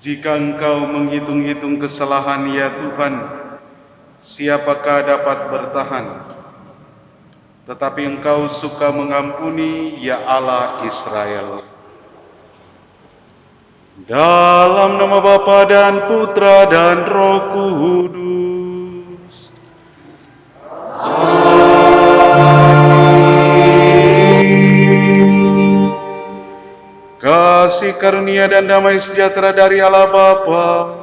Jika Engkau menghitung-hitung kesalahan ya Tuhan, siapakah dapat bertahan? Tetapi Engkau suka mengampuni ya Allah Israel. Dalam nama Bapa dan Putra dan Roh Kudus. Kasih karunia dan damai sejahtera dari Allah Bapa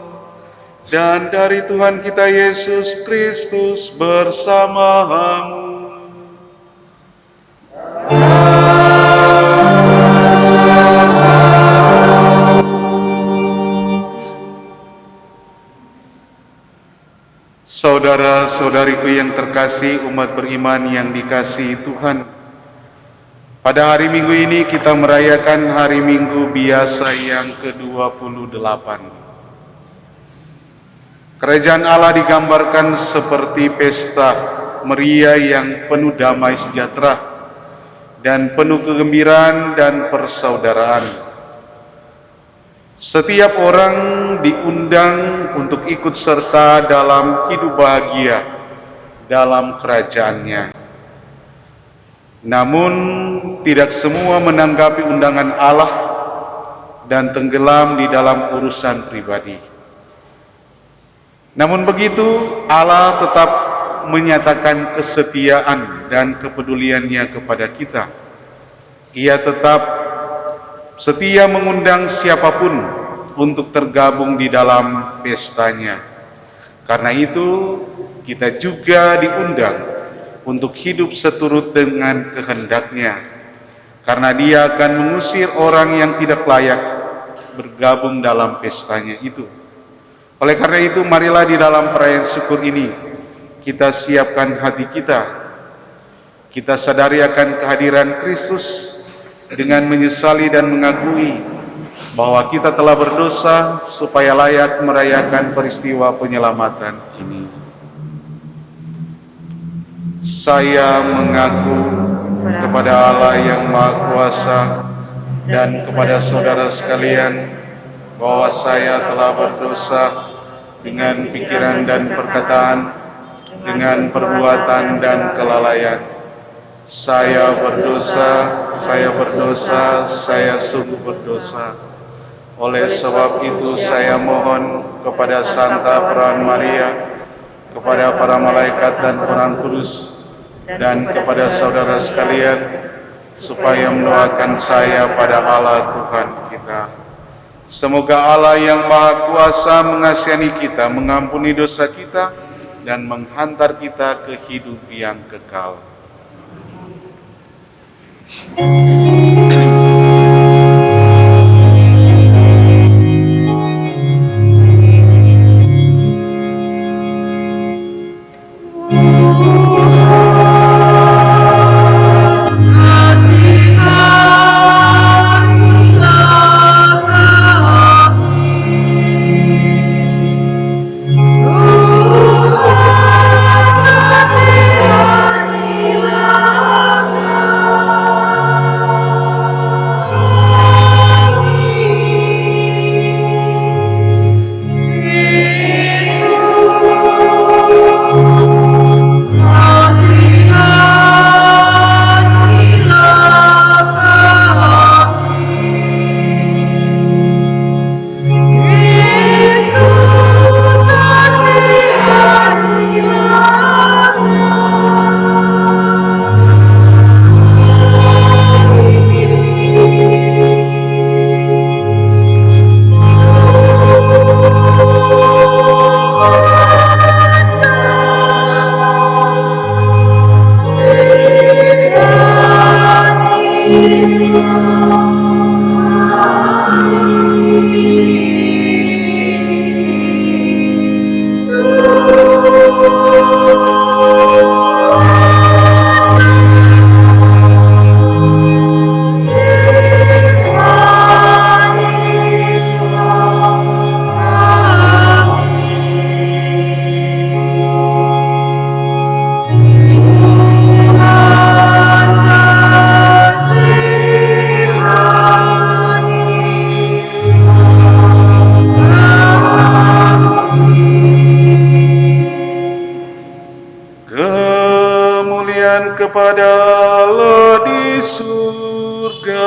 dan dari Tuhan kita Yesus Kristus bersamamu. Saudara-saudariku yang terkasih, umat beriman yang dikasihi Tuhan, pada hari Minggu ini kita merayakan hari Minggu biasa yang ke-28. Kerajaan Allah digambarkan seperti pesta meriah yang penuh damai sejahtera dan penuh kegembiraan dan persaudaraan. Setiap orang diundang untuk ikut serta dalam hidup bahagia dalam kerajaannya. Namun tidak semua menanggapi undangan Allah dan tenggelam di dalam urusan pribadi. Namun begitu, Allah tetap menyatakan kesetiaan dan kepeduliannya kepada kita. Ia tetap setia mengundang siapapun untuk tergabung di dalam pestanya. Karena itu, kita juga diundang untuk hidup seturut dengan kehendaknya. Karena Dia akan mengusir orang yang tidak layak bergabung dalam pestanya itu. Oleh karena itu, marilah di dalam perayaan syukur ini, kita siapkan hati kita. Kita sadari akan kehadiran Kristus dengan menyesali dan mengakui bahwa kita telah berdosa supaya layak merayakan peristiwa penyelamatan ini. Saya mengaku kepada Allah yang Maha Kuasa dan kepada saudara sekalian bahwa saya telah berdosa dengan pikiran dan perkataan, dengan perbuatan dan kelalaian. Saya berdosa, saya sungguh berdosa. Oleh sebab itu saya mohon kepada Santa Perawan Maria, kepada para malaikat dan Tuhan Kudus, dan kepada saudara sekalian, supaya mendoakan saya pada Allah Tuhan kita. Semoga Allah yang Maha Kuasa mengasihani kita, mengampuni dosa kita, dan menghantar kita ke hidup yang kekal. kepada Allah di surga.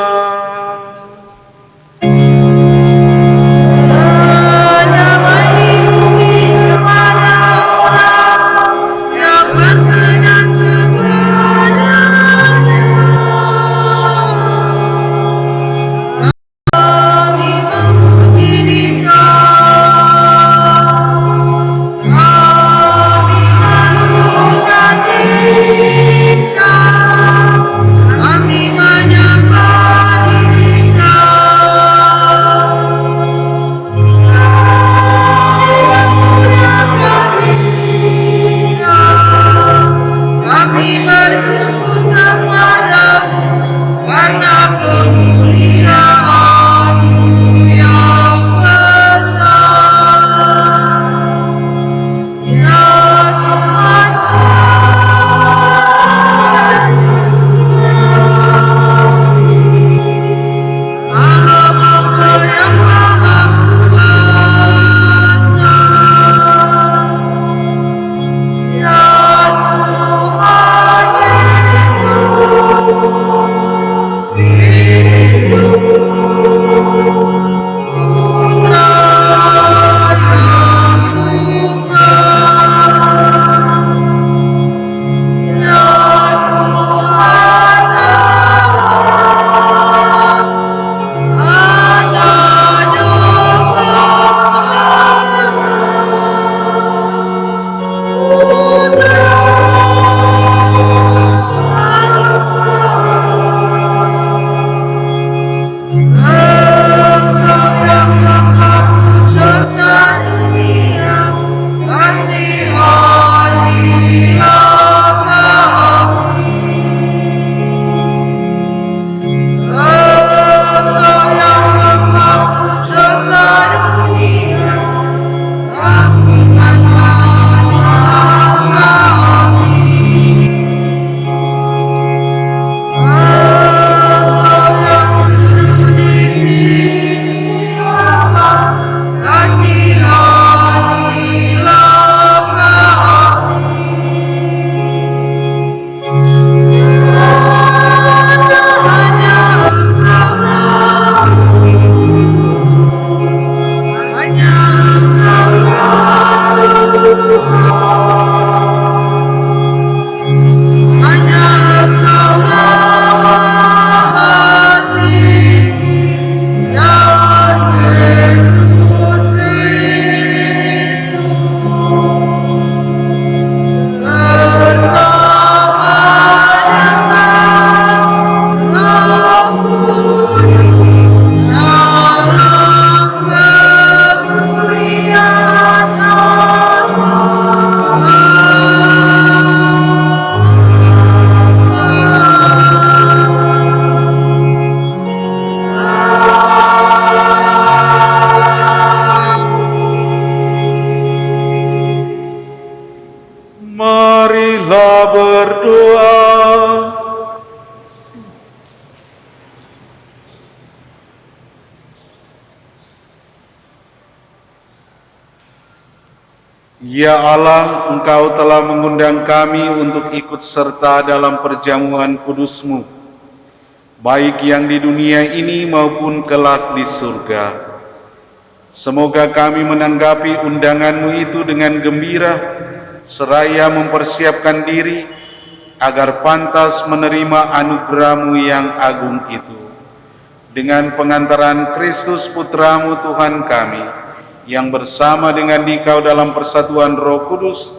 Marilah berdoa. Ya Allah, Engkau telah mengundang kami untuk ikut serta dalam perjamuan kudus-Mu, baik yang di dunia ini maupun kelak di surga. Semoga kami menanggapi undangan-Mu itu dengan gembira, seraya mempersiapkan diri agar pantas menerima anugerah-Mu yang agung itu. Dengan pengantaran Kristus Putra-Mu Tuhan kami, yang bersama dengan Dikau dalam persatuan Roh Kudus,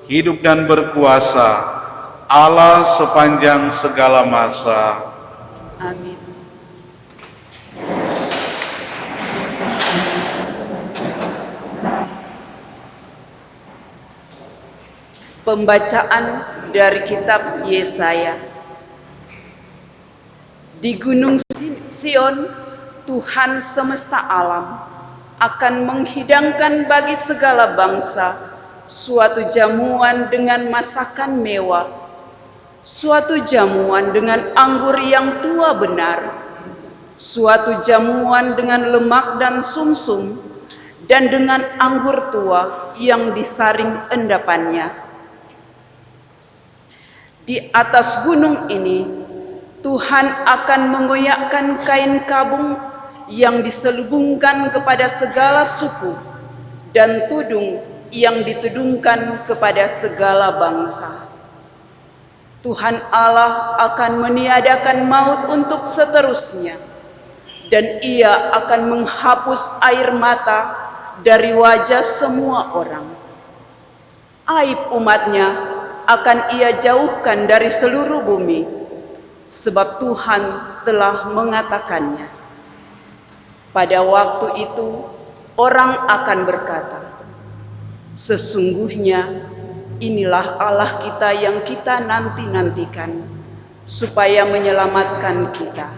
hidup dan berkuasa, Allah sepanjang segala masa. Amin. Pembacaan dari kitab Yesaya. Di Gunung Sion, Tuhan semesta alam akan menghidangkan bagi segala bangsa suatu jamuan dengan masakan mewah, suatu jamuan dengan anggur yang tua benar, suatu jamuan dengan lemak dan sumsum, dan dengan anggur tua yang disaring endapannya. Di atas gunung ini, Tuhan akan mengoyakkan kain kabung yang diselubungkan kepada segala suku dan tudung yang ditudungkan kepada segala bangsa. Tuhan Allah akan meniadakan maut untuk seterusnya, dan Ia akan menghapus air mata dari wajah semua orang. Aib umatnya akan Ia jauhkan dari seluruh bumi, sebab Tuhan telah mengatakannya. Pada waktu itu, orang akan berkata, sesungguhnya inilah Allah kita yang kita nanti-nantikan, supaya menyelamatkan kita.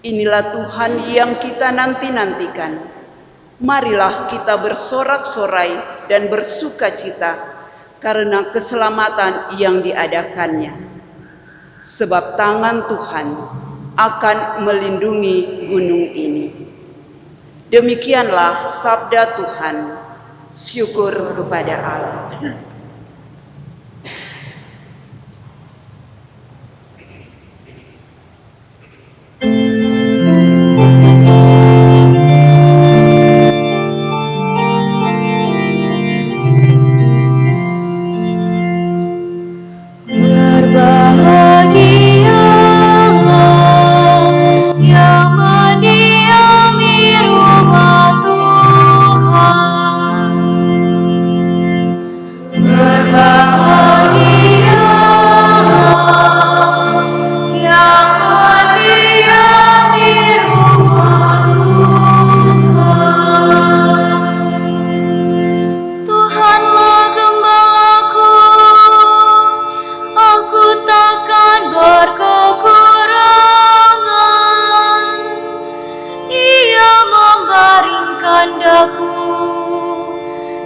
Inilah Tuhan yang kita nanti-nantikan. Marilah kita bersorak-sorai dan bersukacita karena keselamatan yang diadakannya. Sebab tangan Tuhan akan melindungi gunung ini. Demikianlah sabda Tuhan. Syukur kepada Allah.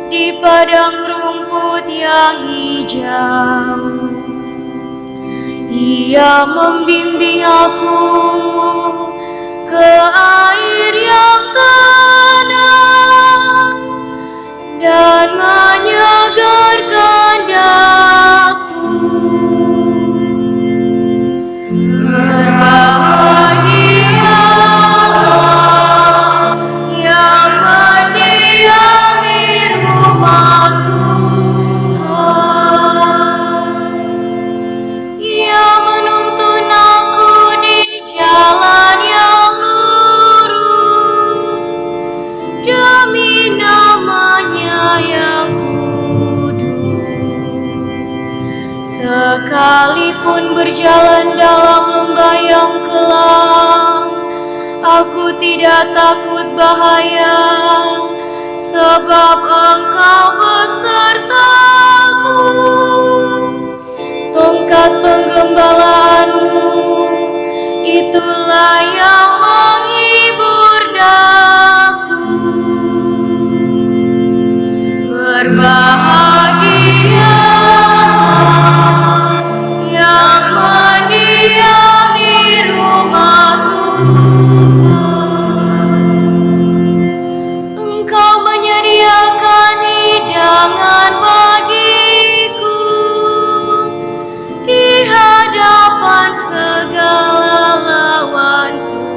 Di padang rumput yang hijau, Ia membimbing aku ke air yang tenang dan menyegarkan daku. Sekalipun berjalan dalam lembah yang kelam, aku tidak takut bahaya, sebab Engkau besertaku. Tongkat penggembalaanmu, itulah yang menghibur daku. Berbahagia yang mendiami rumah Tuhan. Engkau menyediakan hidangan bagiku di hadapan segala lawanku.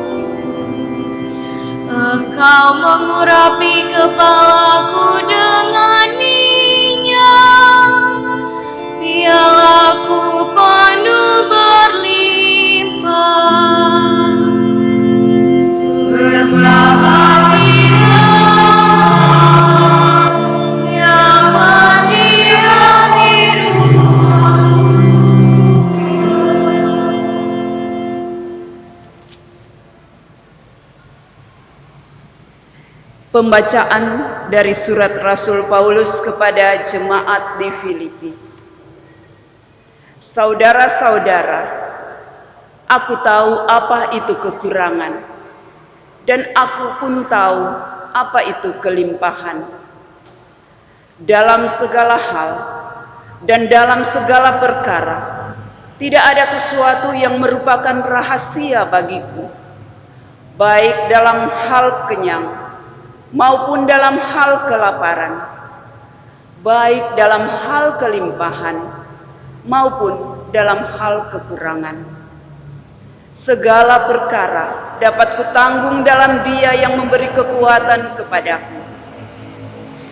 Engkau mengurapi kepalaku dengan minyak, pialaku penuh berlimpah. Berbahagia yang mendiami rumah-Mu. Pembacaan dari surat Rasul Paulus kepada jemaat di Filipi. Saudara-saudara, aku tahu apa itu kekurangan, dan aku pun tahu apa itu kelimpahan. Dalam segala hal dan dalam segala perkara, tidak ada sesuatu yang merupakan rahasia bagiku, baik dalam hal kenyang maupun dalam hal kelaparan, baik dalam hal kelimpahan maupun dalam hal kekurangan. Segala perkara dapat kutanggung dalam Dia yang memberi kekuatan kepadaku.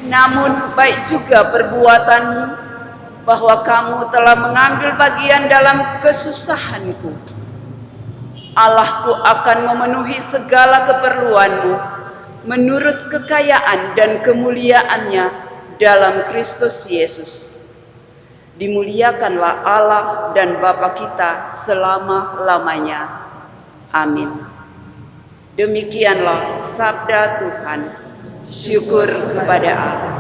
Namun baik juga perbuatanmu, bahwa kamu telah mengambil bagian dalam kesusahanku. Allahku akan memenuhi segala keperluanmu menurut kekayaan dan kemuliaannya dalam Kristus Yesus. Dimuliakanlah Allah dan Bapa kita selama-lamanya. Amin. Demikianlah sabda Tuhan. Syukur kepada Allah.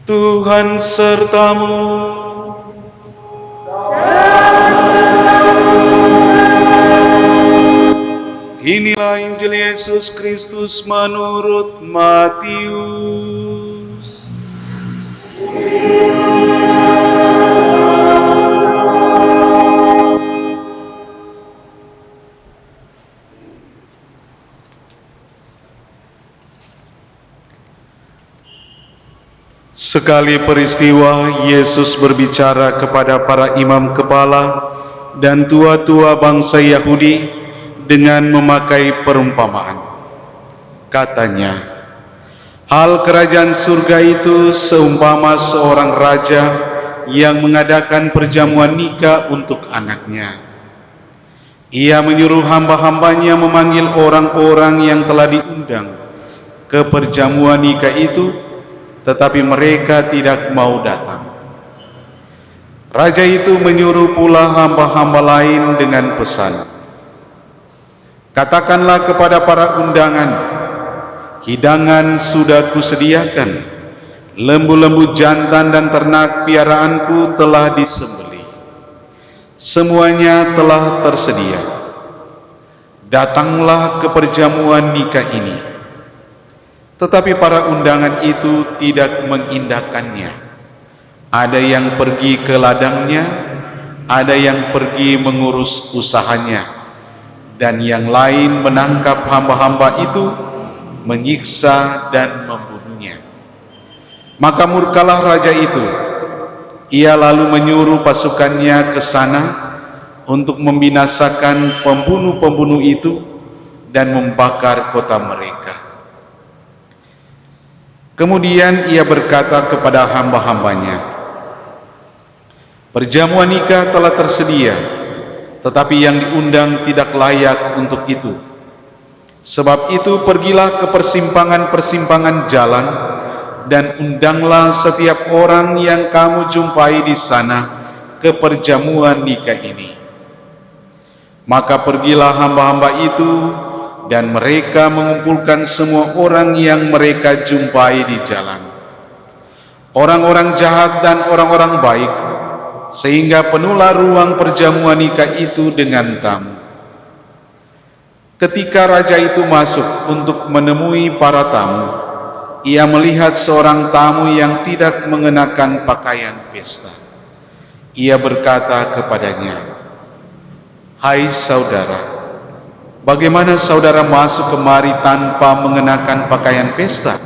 Tuhan sertamu. Inilah Injil Yesus Kristus menurut Matius. Sekali peristiwa, Yesus berbicara kepada para imam kepala dan tua-tua bangsa Yahudi dengan memakai perumpamaan. Katanya, hal kerajaan surga itu seumpama seorang raja yang mengadakan perjamuan nikah untuk anaknya. Ia menyuruh hamba-hambanya memanggil orang-orang yang telah diundang ke perjamuan nikah itu, tetapi mereka tidak mau datang. Raja itu menyuruh pula hamba-hamba lain dengan pesan, katakanlah kepada para undangan, hidangan sudah kusediakan, lembu-lembu jantan dan ternak piaraanku telah disembelih, semuanya telah tersedia. Datanglah ke perjamuan nikah ini. Tetapi para undangan itu tidak mengindahkannya. Ada yang pergi ke ladangnya, ada yang pergi mengurus usahanya, dan yang lain menangkap hamba-hamba itu, menyiksa dan membunuhnya. Maka murkalah raja itu. Ia lalu menyuruh pasukannya ke sana untuk membinasakan pembunuh-pembunuh itu dan membakar kota mereka. Kemudian ia berkata kepada hamba-hambanya, perjamuan nikah telah tersedia, tetapi yang diundang tidak layak untuk itu. Sebab itu pergilah ke persimpangan-persimpangan jalan dan undanglah setiap orang yang kamu jumpai di sana ke perjamuan nikah ini. Maka pergilah hamba-hamba itu dan mereka mengumpulkan semua orang yang mereka jumpai di jalan, orang-orang jahat dan orang-orang baik, sehingga penuhlah ruang perjamuan nikah itu dengan tamu. Ketika raja itu masuk untuk menemui para tamu, ia melihat seorang tamu yang tidak mengenakan pakaian pesta. Ia berkata kepadanya, "Hai saudara, bagaimana saudara masuk kemari tanpa mengenakan pakaian pesta?"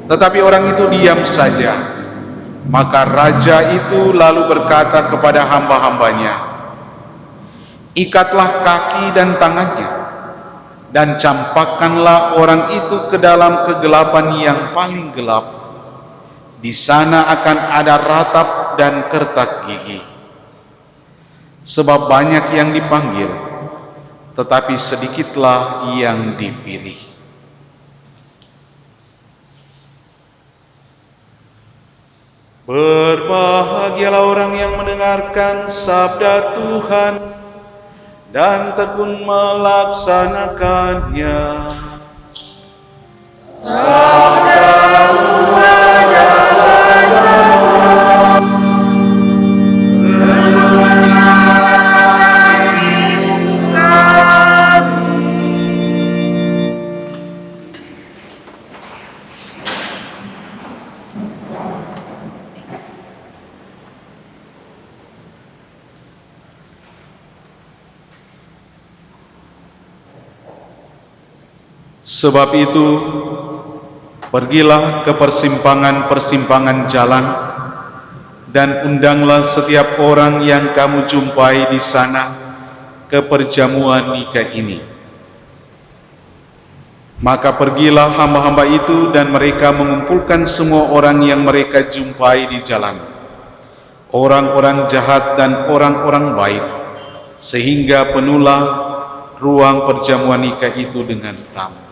Tetapi orang itu diam saja. Maka raja itu lalu berkata kepada hamba-hambanya, "Ikatlah kaki dan tangannya, dan campakkanlah orang itu ke dalam kegelapan yang paling gelap. Di sana akan ada ratap dan kertak gigi. Sebab banyak yang dipanggil, tetapi sedikitlah yang dipilih." Berbahagialah orang yang mendengarkan sabda Tuhan dan tekun melaksanakannya. Sebab itu, pergilah ke persimpangan-persimpangan jalan dan undanglah setiap orang yang kamu jumpai di sana ke perjamuan nikah ini. Maka pergilah hamba-hamba itu dan mereka mengumpulkan semua orang yang mereka jumpai di jalan, orang-orang jahat dan orang-orang baik, sehingga penuhlah ruang perjamuan nikah itu dengan tamu.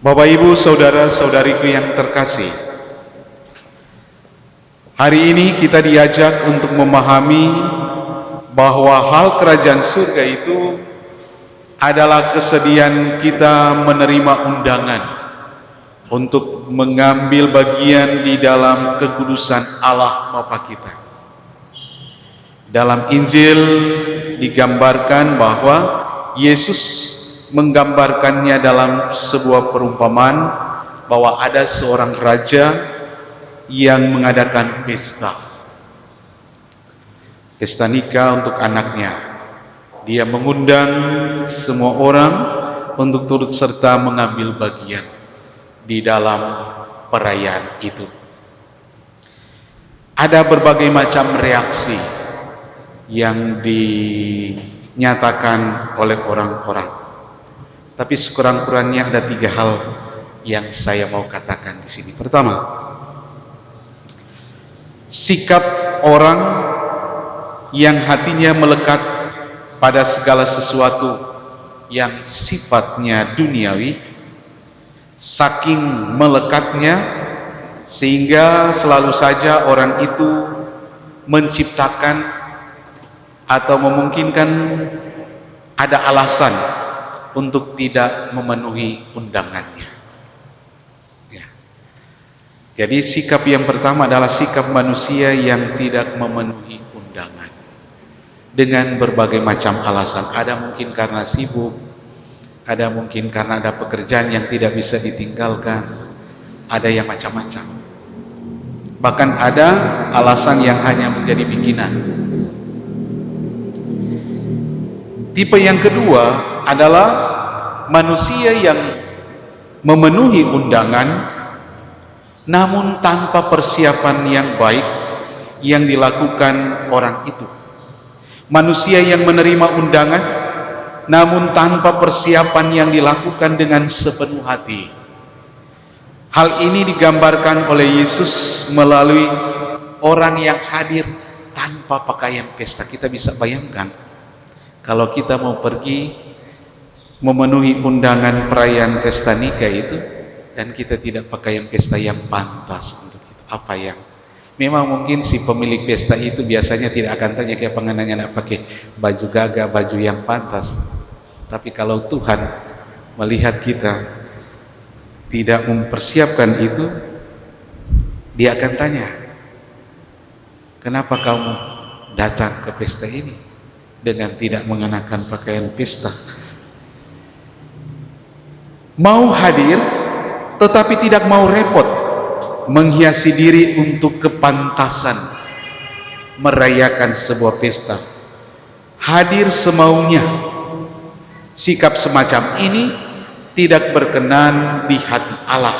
Bapak, Ibu, saudara-saudariku yang terkasih, hari ini kita diajak untuk memahami bahwa hal kerajaan surga itu adalah kesediaan kita menerima undangan untuk mengambil bagian di dalam kekudusan Allah Bapa kita. Dalam Injil digambarkan bahwa Yesus menggambarkannya dalam sebuah perumpamaan bahwa ada seorang raja yang mengadakan pesta nikah untuk anaknya. Dia mengundang semua orang untuk turut serta mengambil bagian di dalam perayaan itu. Ada berbagai macam reaksi yang dinyatakan oleh orang-orang. Tapi sekurang-kurangnya ada 3 hal yang saya mau katakan di sini. Pertama, sikap orang yang hatinya melekat pada segala sesuatu yang sifatnya duniawi, saking melekatnya sehingga selalu saja orang itu menciptakan atau memungkinkan ada alasan untuk tidak memenuhi undangannya. Ya. Jadi sikap yang pertama adalah sikap manusia yang tidak memenuhi undangan dengan berbagai macam alasan. Ada mungkin karena sibuk, ada mungkin karena ada pekerjaan yang tidak bisa ditinggalkan, ada yang macam-macam. Bahkan ada alasan yang hanya menjadi bikinan. Tipe yang kedua adalah manusia yang memenuhi undangan namun tanpa persiapan yang baik yang dilakukan orang itu. Manusia yang menerima undangan namun tanpa persiapan yang dilakukan dengan sepenuh hati. Hal ini digambarkan oleh Yesus melalui orang yang hadir tanpa pakaian pesta. Kita bisa bayangkan kalau kita mau pergi memenuhi undangan perayaan pesta nikah itu dan kita tidak pakaian pesta yang pantas untuk itu, apa yang Memang mungkin si pemilik pesta itu biasanya tidak akan tanya kayak pengenanya nak pakai baju gagah, baju yang pantas. Tapi kalau Tuhan melihat kita tidak mempersiapkan itu, Dia akan tanya, kenapa kamu datang ke pesta ini dengan tidak mengenakan pakaian pesta? Mau hadir tetapi tidak mau repot menghiasi diri untuk kepantasan merayakan sebuah pesta, hadir semaunya. Sikap semacam ini tidak berkenan di hati Allah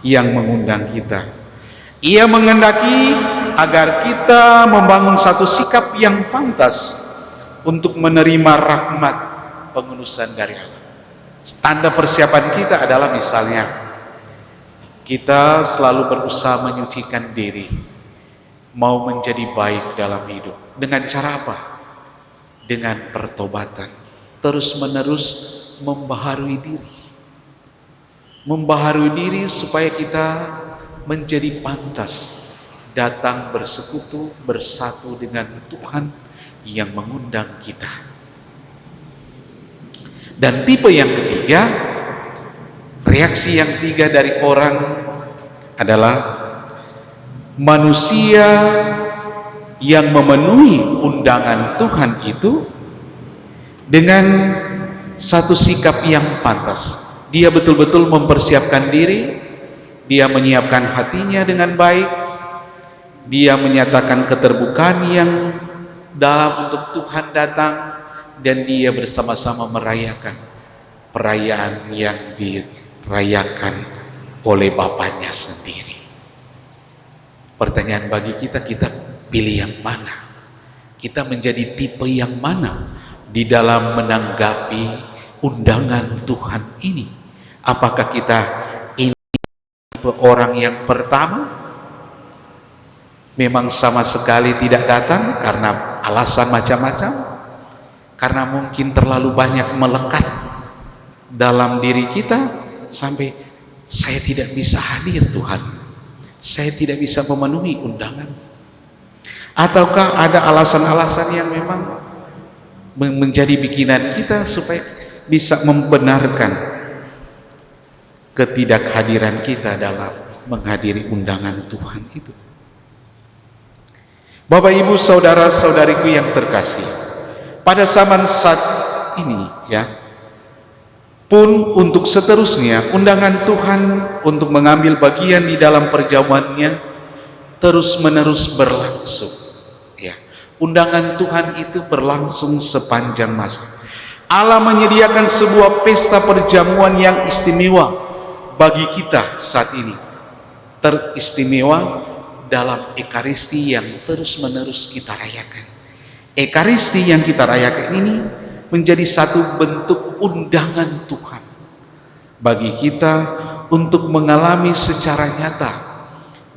yang mengundang kita. Ia menghendaki agar kita membangun satu sikap yang pantas untuk menerima rahmat pengudusan dari Allah. Tanda persiapan kita adalah misalnya kita selalu berusaha menyucikan diri, mau menjadi baik dalam hidup. Dengan cara apa? Dengan pertobatan, terus-menerus membaharui diri. Membaharui diri supaya kita menjadi pantas datang bersekutu, bersatu dengan Tuhan yang mengundang kita. Dan tipe yang ketiga, reaksi yang ketiga dari orang adalah manusia yang memenuhi undangan Tuhan itu dengan satu sikap yang pantas. Dia betul-betul mempersiapkan diri, dia menyiapkan hatinya dengan baik, dia menyatakan keterbukaan yang dalam untuk Tuhan datang, dan dia bersama-sama merayakan perayaan yang dirayakan oleh Bapaknya sendiri. Pertanyaan bagi kita, kita pilih yang mana? Kita menjadi tipe yang mana di dalam menanggapi undangan Tuhan ini? Apakah kita ini tipe orang yang pertama, memang sama sekali tidak datang karena alasan macam-macam, karena mungkin terlalu banyak melekat dalam diri kita sampai saya tidak bisa hadir Tuhan, saya tidak bisa memenuhi undangan? Ataukah ada alasan-alasan yang memang menjadi bikinan kita supaya bisa membenarkan ketidakhadiran kita dalam menghadiri undangan Tuhan itu? Bapak, Ibu, saudara-saudariku yang terkasih, pada zaman saat ini ya, pun untuk seterusnya undangan Tuhan untuk mengambil bagian di dalam perjamuannya terus-menerus berlangsung ya. Undangan Tuhan itu berlangsung sepanjang masa. Allah menyediakan sebuah pesta perjamuan yang istimewa bagi kita saat ini, teristimewa dalam Ekaristi yang terus-menerus kita rayakan. Ekaristi yang kita rayakan ini menjadi satu bentuk undangan Tuhan bagi kita untuk mengalami secara nyata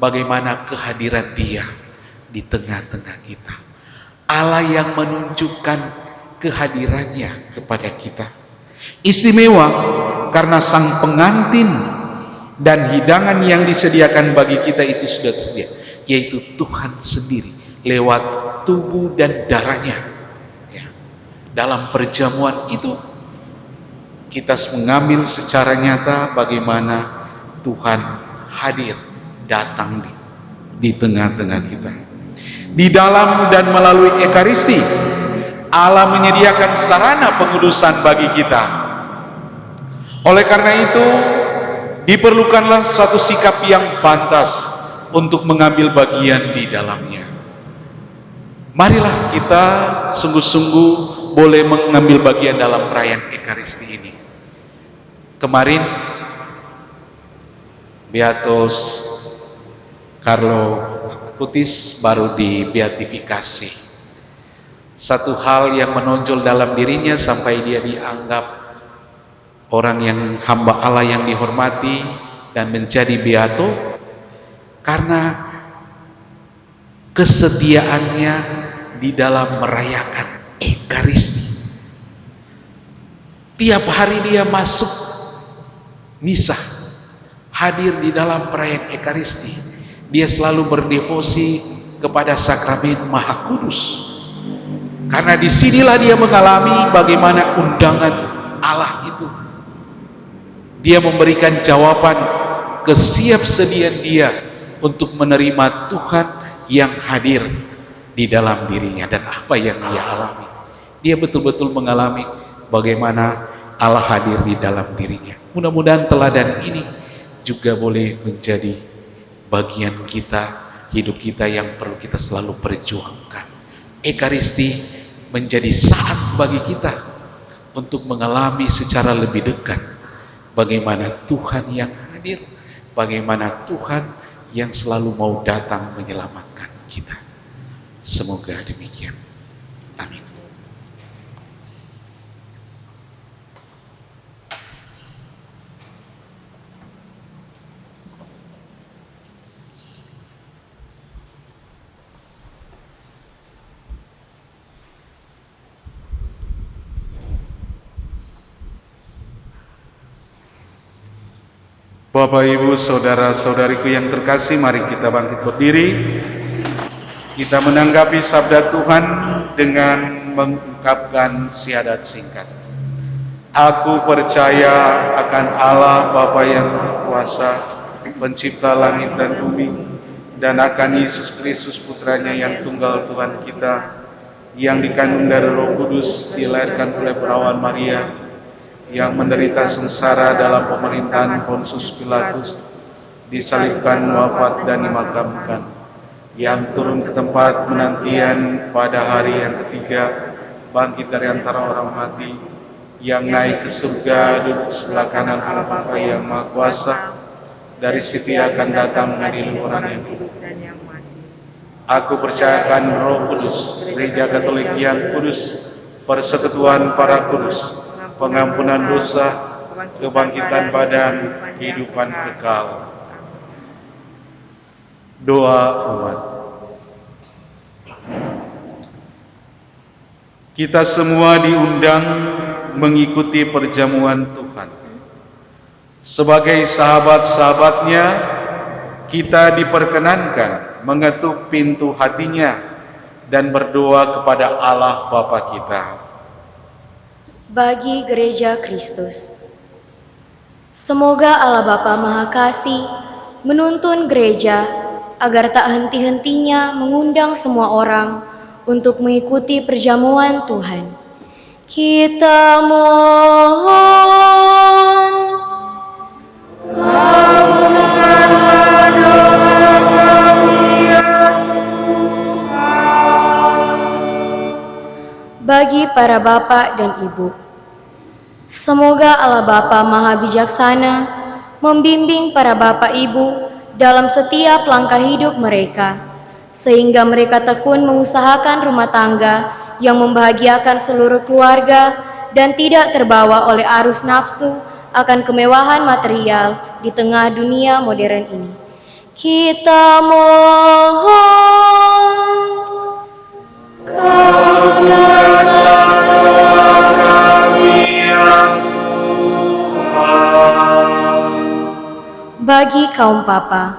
bagaimana kehadiran Dia di tengah-tengah kita. Allah yang menunjukkan kehadirannya kepada kita. Istimewa karena sang pengantin dan hidangan yang disediakan bagi kita itu sudah tersedia, yaitu Tuhan sendiri lewat tubuh dan darahnya ya. Dalam perjamuan itu kita mengambil secara nyata bagaimana Tuhan hadir, datang di tengah-tengah kita. Di dalam dan melalui Ekaristi, Allah menyediakan sarana pengudusan bagi kita. Oleh karena itu, diperlukanlah suatu sikap yang pantas untuk mengambil bagian di dalamnya. Marilah kita sungguh-sungguh boleh mengambil bagian dalam perayaan Ekaristi ini. Kemarin Beatus Carlo Acutis baru dibeatifikasi. Satu hal yang menonjol dalam dirinya sampai dia dianggap orang yang hamba Allah yang dihormati dan menjadi beato karena kesetiaannya di dalam merayakan Ekaristi. Tiap hari dia masuk misa, hadir di dalam perayaan Ekaristi, Dia selalu berdevosi kepada sakramen Maha Kudus. Karena disinilah dia mengalami bagaimana undangan Allah itu. Dia memberikan jawaban kesiapsediaan dia untuk menerima Tuhan yang hadir di dalam dirinya. Dan apa yang dia alami? Dia betul-betul mengalami bagaimana Allah hadir di dalam dirinya. Mudah-mudahan teladan ini juga boleh menjadi bagian kita, hidup kita yang perlu kita selalu perjuangkan. Ekaristi menjadi saat bagi kita untuk mengalami secara lebih dekat bagaimana Tuhan yang hadir, bagaimana Tuhan yang selalu mau datang menyelamatkan kita. Semoga demikian. Amin. Bapak, Ibu, Saudara-saudariku yang terkasih, mari kita bangkit berdiri. Kita menanggapi sabda Tuhan dengan mengungkapkan syahadat singkat. Aku percaya akan Allah Bapa yang berkuasa, pencipta langit dan bumi, dan akan Yesus Kristus Putranya yang tunggal Tuhan kita, yang dikandung dari Roh Kudus, dilahirkan oleh perawan Maria, yang menderita sengsara dalam pemerintahan Pontius Pilatus, disalibkan, wafat dan dimakamkan, yang turun ke tempat penantian pada hari yang ketiga, bangkit dari antara orang mati, yang naik ke surga, duduk sebelah kanan Allah Bapa yang Maha Kuasa, dari situ akan datang mengadili orang yang hidup dan yang mati. Aku percayakan Roh Kudus, Gereja Katolik yang kudus, persekutuan para kudus, pengampunan dosa, kebangkitan badan, kehidupan kekal. Doa umat. Kita semua diundang mengikuti perjamuan Tuhan. Sebagai sahabat-sahabatnya, kita diperkenankan mengetuk pintu hatinya dan berdoa kepada Allah Bapa kita. Bagi Gereja Kristus, semoga Allah Bapa Maha Kasih menuntun gereja agar tak henti-hentinya mengundang semua orang untuk mengikuti perjamuan Tuhan. Kita mohon. Kabulkanlah doa kami ya Tuhan. Bagi para bapak dan ibu, semoga Allah Bapa Maha Bijaksana membimbing para bapak ibu dalam setiap langkah hidup mereka, sehingga mereka tekun mengusahakan rumah tangga yang membahagiakan seluruh keluarga dan tidak terbawa oleh arus nafsu akan kemewahan material di tengah dunia modern ini. Kita mohon. Kabulkanlah doa kami ya Tuhan. Bagi kaum papa,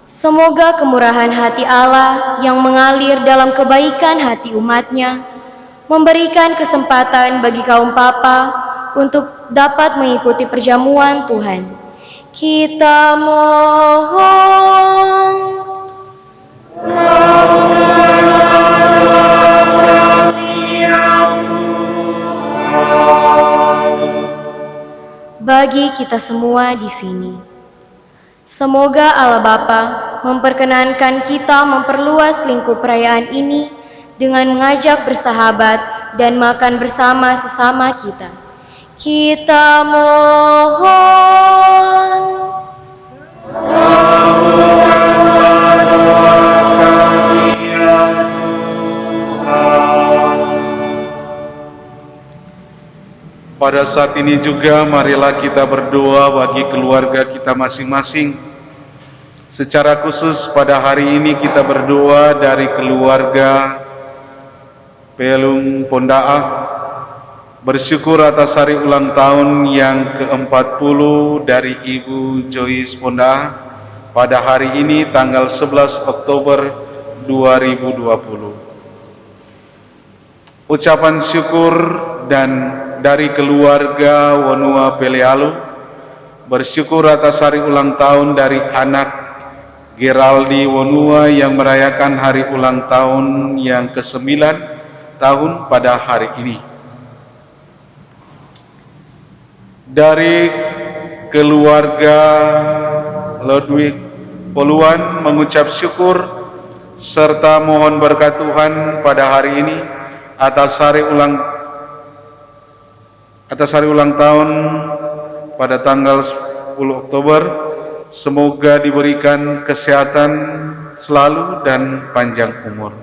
semoga kemurahan hati Allah yang mengalir dalam kebaikan hati umatnya memberikan kesempatan bagi kaum papa untuk dapat mengikuti perjamuan Tuhan. Kita mohon. Kabulkanlah doa kami ya Tuhan. Bagi kita semua di sini, semoga Allah Bapa memperkenankan kita memperluas lingkup perayaan ini dengan mengajak bersahabat dan makan bersama sesama kita. Kita mohon. Kabulkanlah doa kami ya Tuhan. Pada saat ini juga marilah kita berdoa bagi keluarga kita masing-masing. Secara khusus pada hari ini kita berdoa dari keluarga Pelung Pondaah, bersyukur atas hari ulang tahun yang ke-40 dari Ibu Joyce Pondaah pada hari ini tanggal 11 Oktober 2020. Ucapan syukur dan dari keluarga Wonua Pelealu, bersyukur atas hari ulang tahun dari anak Geraldi Wonua yang merayakan hari ulang tahun yang ke-9 tahun pada hari ini. Dari keluarga Ludwig Poluan mengucap syukur serta mohon berkat Tuhan pada hari ini atas hari ulang tahun pada tanggal 10 Oktober. Semoga diberikan kesehatan selalu dan panjang umur.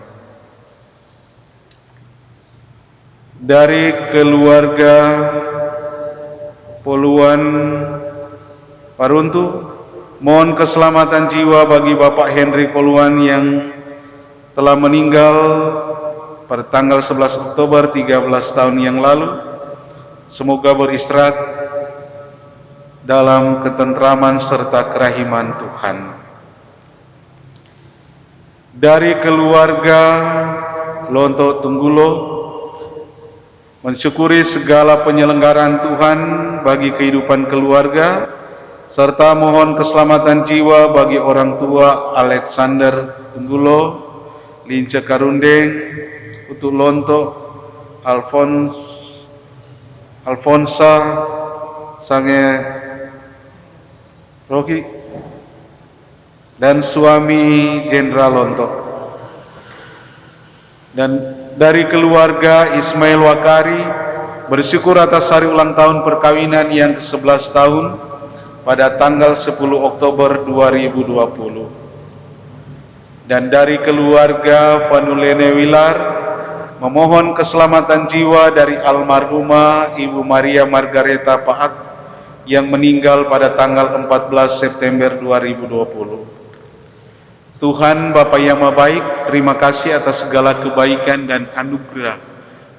Dari keluarga Poluan Paruntu, mohon keselamatan jiwa bagi Bapak Henry Poluan yang telah meninggal pada tanggal 11 Oktober 13 tahun yang lalu. Semoga beristirahat dalam ketentraman serta kerahiman Tuhan. Dari keluarga Lonto Tunggulo, mensyukuri segala penyelenggaraan Tuhan bagi kehidupan keluarga, serta mohon keselamatan jiwa bagi orang tua Alexander Tunggulo, Lince Karundeng, Utu Lonto, Alfonsa, Sange Rocky, dan suami Jenderal Lonto. Dan dari keluarga Ismail Wakari, bersyukur atas hari ulang tahun perkawinan yang ke-11 tahun pada tanggal 10 Oktober 2020. Dan dari keluarga Vanulene Wilar, memohon keselamatan jiwa dari almarhumah Ibu Maria Margareta Paat yang meninggal pada tanggal 14 September 2020. Tuhan Bapa yang Maha Baik, terima kasih atas segala kebaikan dan anugerah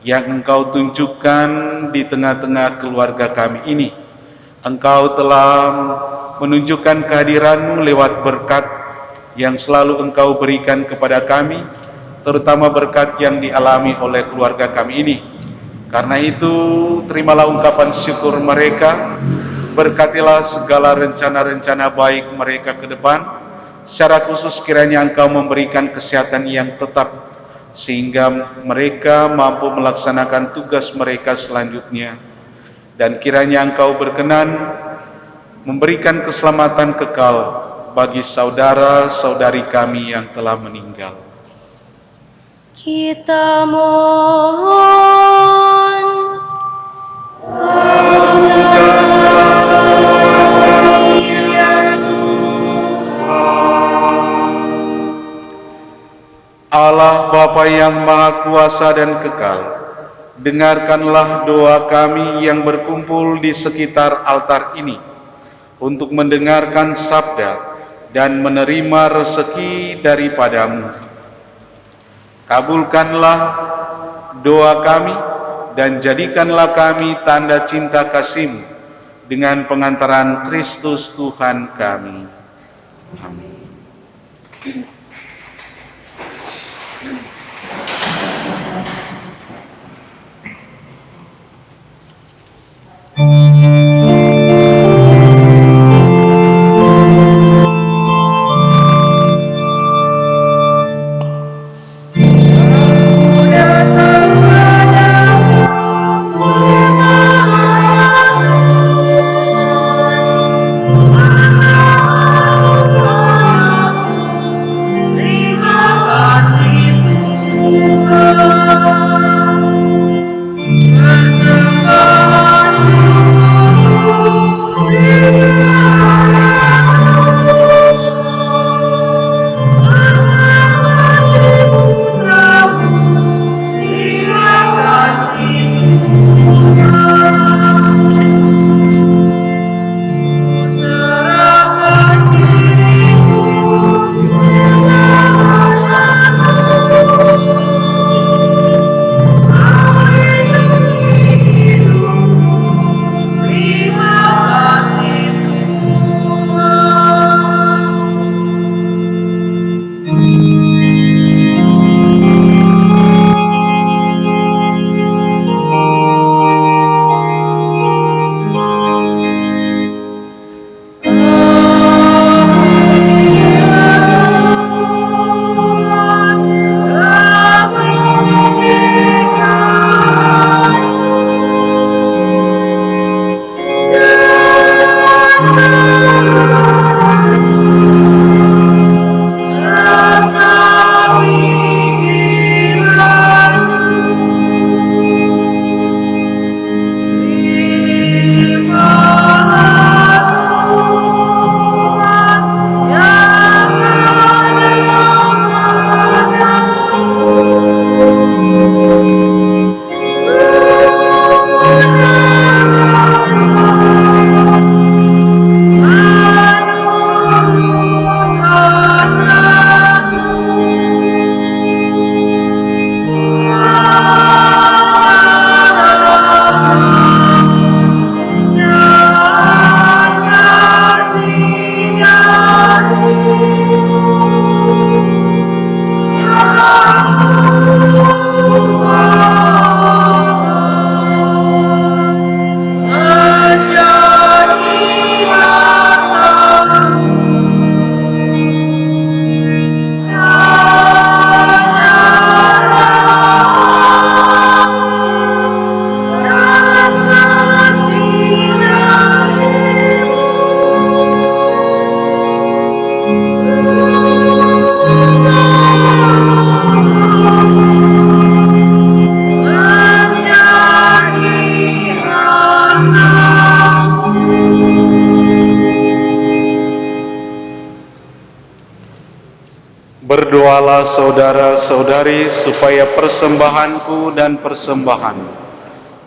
yang Engkau tunjukkan di tengah-tengah keluarga kami ini. Engkau telah menunjukkan kehadiran-Mu lewat berkat yang selalu Engkau berikan kepada kami, terutama berkat yang dialami oleh keluarga kami ini. Karena itu, terimalah ungkapan syukur mereka, berkatilah segala rencana-rencana baik mereka ke depan. Secara khusus kiranya Engkau memberikan kesehatan yang tetap, sehingga mereka mampu melaksanakan tugas mereka selanjutnya. Dan kiranya Engkau berkenan memberikan keselamatan kekal bagi saudara-saudari kami yang telah meninggal. Kita mohon. Allah Bapa yang Maha Kuasa dan Kekal, dengarkanlah doa kami yang berkumpul di sekitar altar ini untuk mendengarkan sabda dan menerima rezeki daripada-Mu. Kabulkanlah doa kami dan jadikanlah kami tanda cinta kasih-Mu dengan pengantaran Kristus Tuhan kami. Amin. Berdoalah saudara-saudari supaya persembahanku dan persembahanmu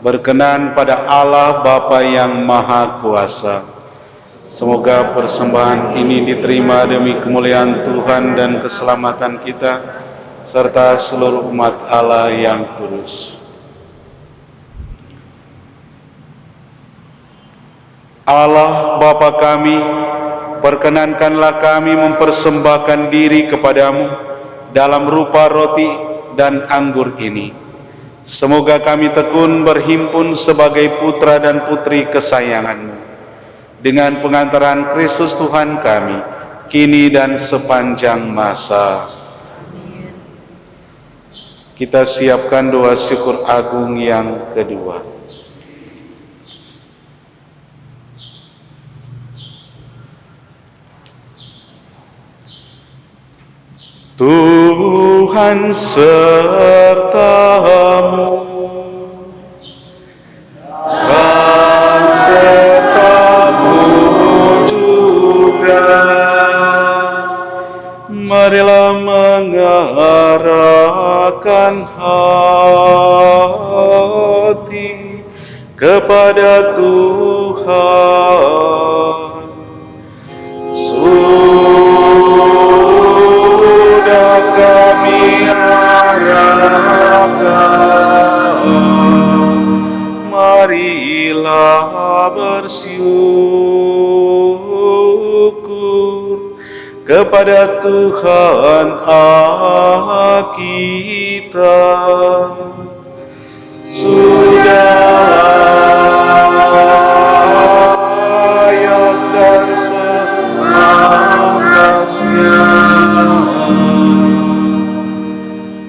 berkenan pada Allah Bapa yang Maha Kuasa. Semoga persembahan ini diterima demi kemuliaan Tuhan dan keselamatan kita, serta seluruh umat Allah yang kudus. Allah Bapa kami, perkenankanlah kami mempersembahkan diri kepadamu dalam rupa roti dan anggur ini. Semoga kami tekun berhimpun sebagai putra dan putri kesayanganmu, dengan pengantaran Kristus Tuhan kami, kini dan sepanjang masa. Kita siapkan doa syukur agung yang kedua. Tuhan sertamu dan sertamu juga. Marilah mengarahkan hati kepada Tuhan. Sudah kami arahkan, marilah bersyukur kepada Tuhan Allah kita. Sudah layak dan sepantasnya,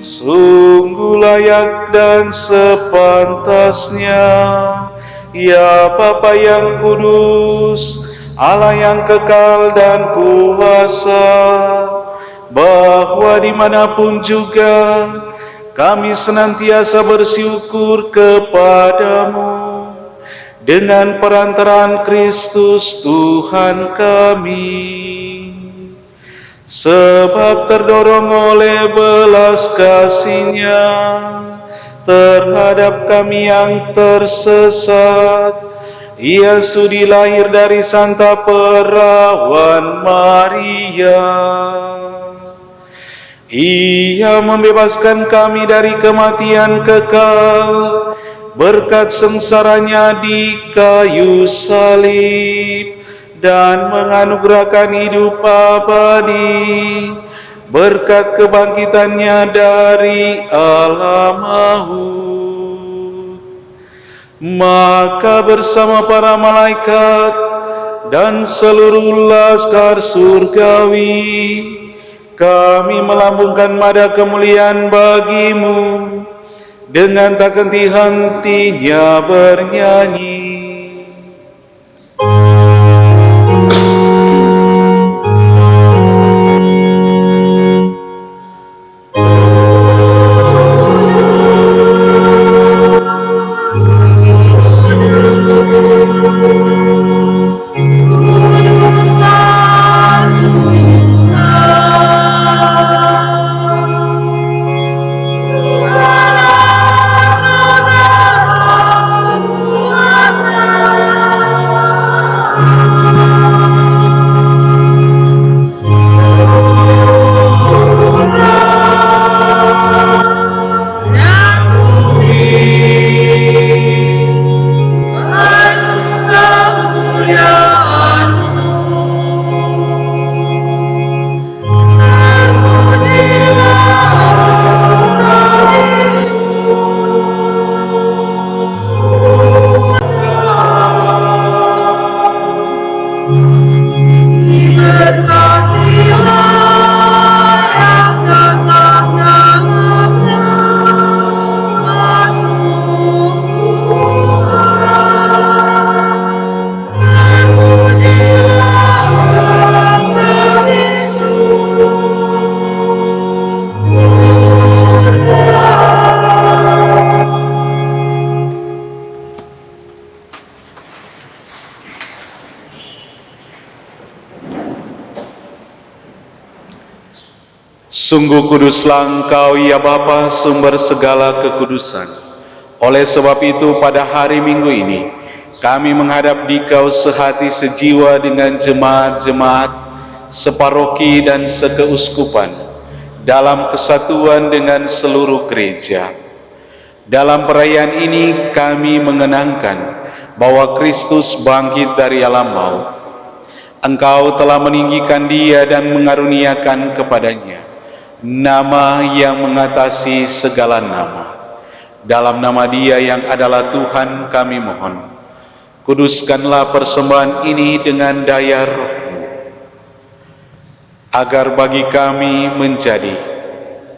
sungguh layak dan sepantasnya, ya Bapa yang kudus, Allah yang kekal dan kuasa, bahwa dimanapun juga kami senantiasa bersyukur kepadamu dengan perantaraan Kristus Tuhan kami. Sebab terdorong oleh belas kasih-Nya terhadap kami yang tersesat, Ia sudi lahir dari Santa Perawan Maria. Ia membebaskan kami dari kematian kekal berkat sengsaranya di kayu salib, dan menganugerahkan hidup abadi berkat kebangkitannya dari alam maut. Maka bersama para malaikat dan seluruh laskar surgawi, kami melambungkan nada kemuliaan bagimu dengan tak henti-hentinya bernyanyi. Sungguh kuduslah Engkau ya Bapa, sumber segala kekudusan. Oleh sebab itu pada hari Minggu ini kami menghadap Dikau sehati sejiwa dengan jemaat-jemaat, separoki dan sekeuskupan dalam kesatuan dengan seluruh gereja. Dalam perayaan ini kami mengenangkan bahwa Kristus bangkit dari alam maut. Engkau telah meninggikan Dia dan mengaruniakan kepadanya nama yang mengatasi segala nama. Dalam nama Dia yang adalah Tuhan kami mohon, kuduskanlah persembahan ini dengan daya Roh-Mu, agar bagi kami menjadi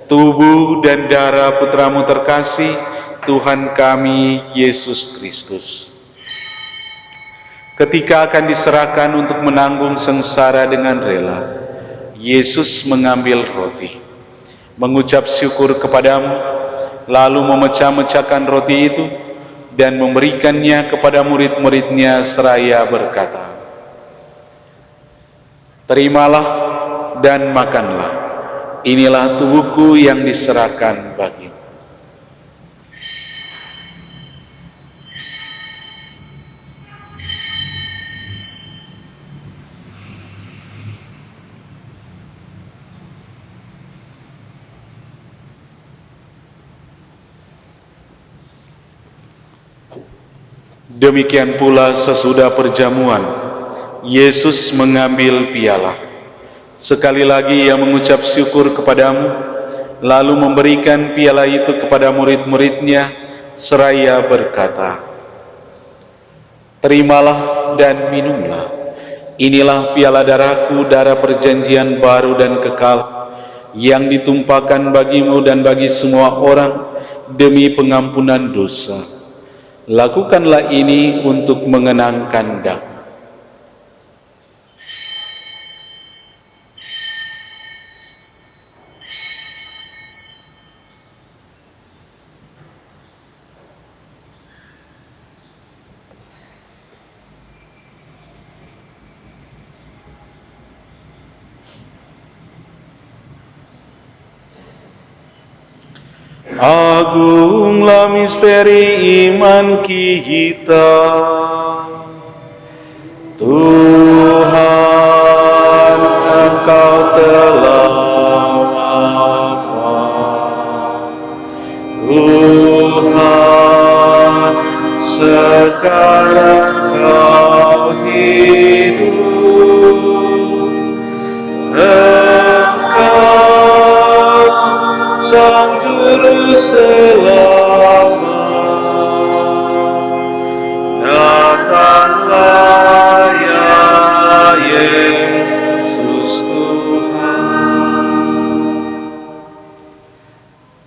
tubuh dan darah Putra-Mu terkasih, Tuhan kami Yesus Kristus. Ketika akan diserahkan untuk menanggung sengsara dengan rela, Yesus mengambil roti, mengucap syukur kepadamu, lalu memecah-mecahkan roti itu dan memberikannya kepada murid-muridnya seraya berkata, "Terimalah dan makanlah, inilah tubuhku yang diserahkan bagimu." Demikian pula sesudah perjamuan, Yesus mengambil piala. Sekali lagi Ia mengucap syukur kepadamu, lalu memberikan piala itu kepada murid-muridnya, seraya berkata, "Terimalah dan minumlah. Inilah piala darahku, darah perjanjian baru dan kekal, yang ditumpahkan bagimu dan bagi semua orang demi pengampunan dosa. Lakukanlah ini untuk mengenangkan Aku." Agunglah misteri iman kita, Tuhan Engkau telah wafat. Tuhan sekarang Kau hidup, Engkau Sang Juru Selamat, datanglah ya Yesus Tuhan.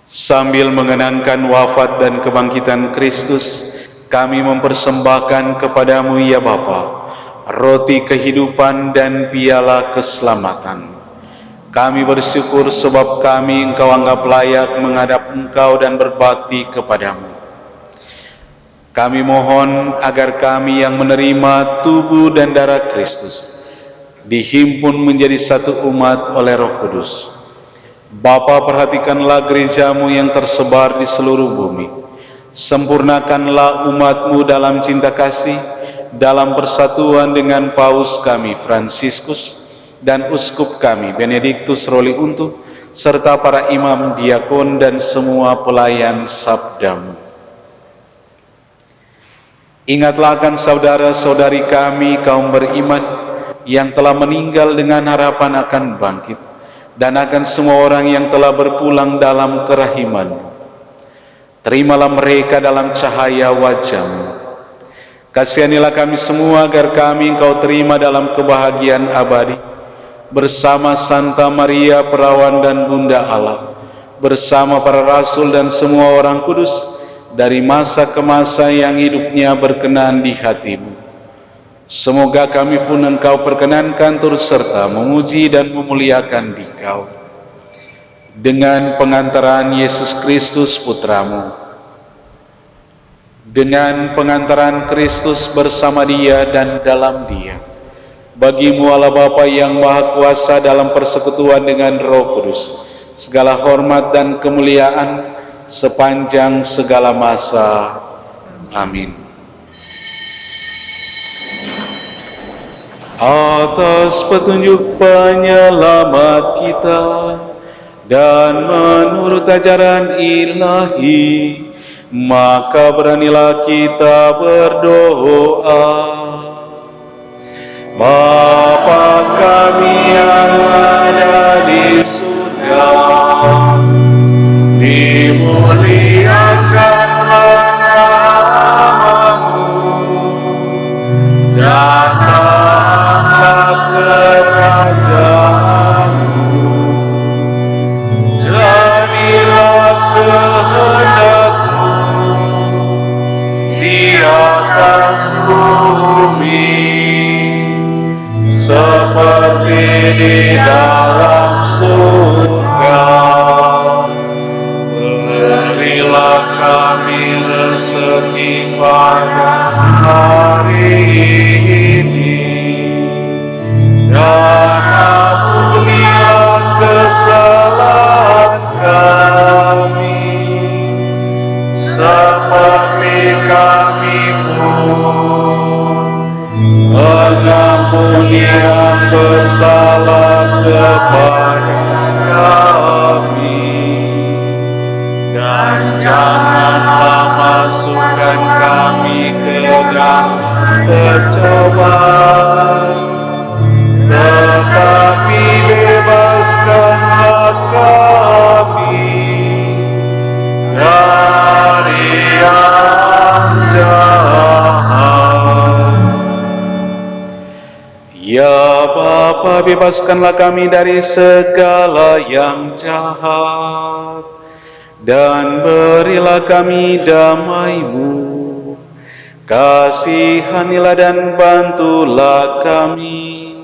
Sambil mengenangkan wafat dan kebangkitan Kristus, kami mempersembahkan kepadamu ya Bapa, roti kehidupan dan piala keselamatan. Kami bersyukur sebab kami Engkau anggap layak menghadap Engkau dan berbakti kepadamu. Kami mohon agar kami yang menerima tubuh dan darah Kristus dihimpun menjadi satu umat oleh Roh Kudus. Bapa, perhatikanlah gerejamu yang tersebar di seluruh bumi. Sempurnakanlah umatmu dalam cinta kasih, dalam persatuan dengan Paus kami Fransiskus dan uskup kami Benediktus Roli Untuh, serta para imam, diakon dan semua pelayan sabdamu. Ingatlah akan saudara-saudari kami kaum beriman yang telah meninggal dengan harapan akan bangkit, dan akan semua orang yang telah berpulang dalam kerahiman. Terimalah mereka dalam cahaya wajah-Mu. Kasihanilah kami semua agar kami Engkau terima dalam kebahagiaan abadi, bersama Santa Maria Perawan dan Bunda Allah, bersama para rasul dan semua orang kudus, dari masa ke masa yang hidupnya berkenan di hati-Mu. Semoga kami pun Engkau perkenankan turut serta memuji dan memuliakan Dikau. Dengan pengantaran Yesus Kristus Putra-Mu, dengan pengantaran Kristus bersama Dia dan dalam Dia, bagi-Mu Allah Bapa yang Maha Kuasa dalam persekutuan dengan Roh Kudus, segala hormat dan kemuliaan sepanjang segala masa. Amin. Atas petunjuk penyelamat kita dan menurut ajaran ilahi, maka beranilah kita berdoa. Bapa kami yang ada di surga, dimuliakanlah namamu, datanglah kerajaanmu, jadilah kehendakmu di atas bumi seperti di dalam surga. Berilah kami rezeki pada hari ini, dan ampunilah kesalahan kami seperti kami pun mengampuni yang bersalah kepada kami, dan janganlah masukkan kami ke dalam pencobaan, tetapi bebaskanlah kami dari yang jahat. Ya Bapa, bebaskanlah kami dari segala yang jahat, dan berilah kami damai-Mu. Kasihanilah dan bantulah kami,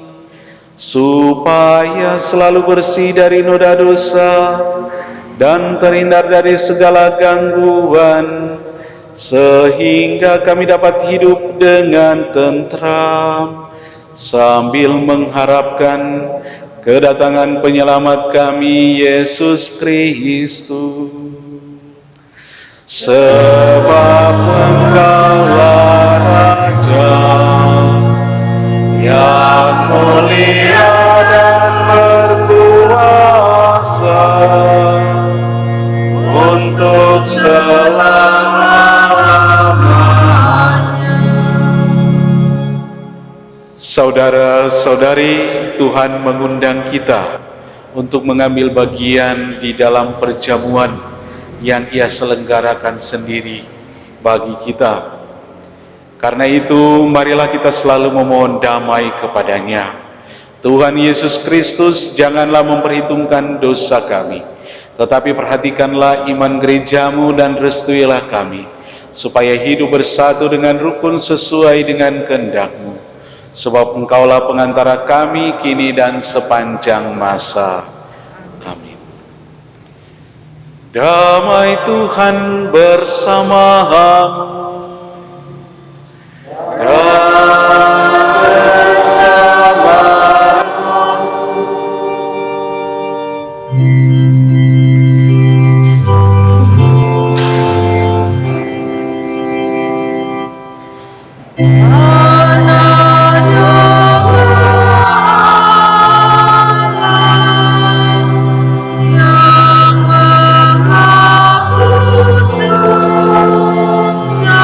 supaya selalu bersih dari noda dosa dan terhindar dari segala gangguan, sehingga kami dapat hidup dengan tentram sambil mengharapkan kedatangan penyelamat kami, Yesus Kristus. Sebab Engkaulah Raja yang mulia dan berkuasa untuk selama-lamanya. Saudara-saudari, Tuhan mengundang kita untuk mengambil bagian di dalam perjamuan yang Ia selenggarakan sendiri bagi kita. Karena itu, marilah kita selalu memohon damai kepadanya. Tuhan Yesus Kristus, janganlah memperhitungkan dosa kami, tetapi perhatikanlah iman gereja-Mu dan restuilah kami, supaya hidup bersatu dengan rukun sesuai dengan kehendak-Mu. Sebab Engkaulah pengantara kami kini dan sepanjang masa. Amin. Damai Tuhan bersamamu. Yang menghapus dosa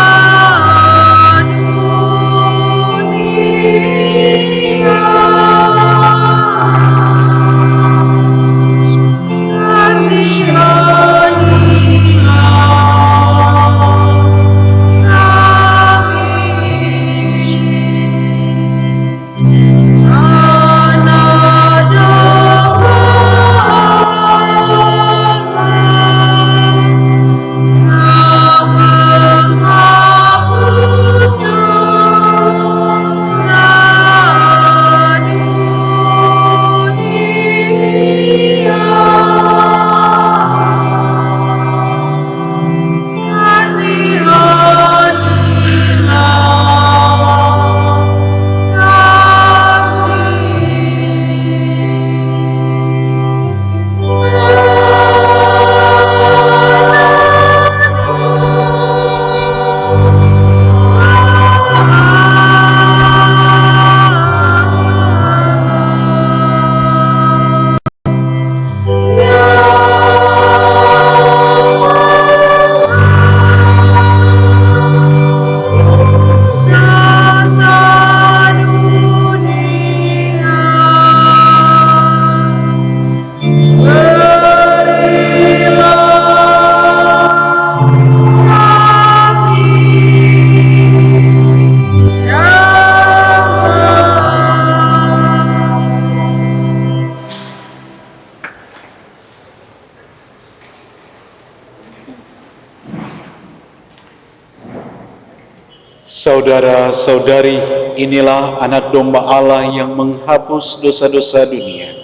Saudara-saudari, inilah anak domba Allah yang menghapus dosa-dosa dunia.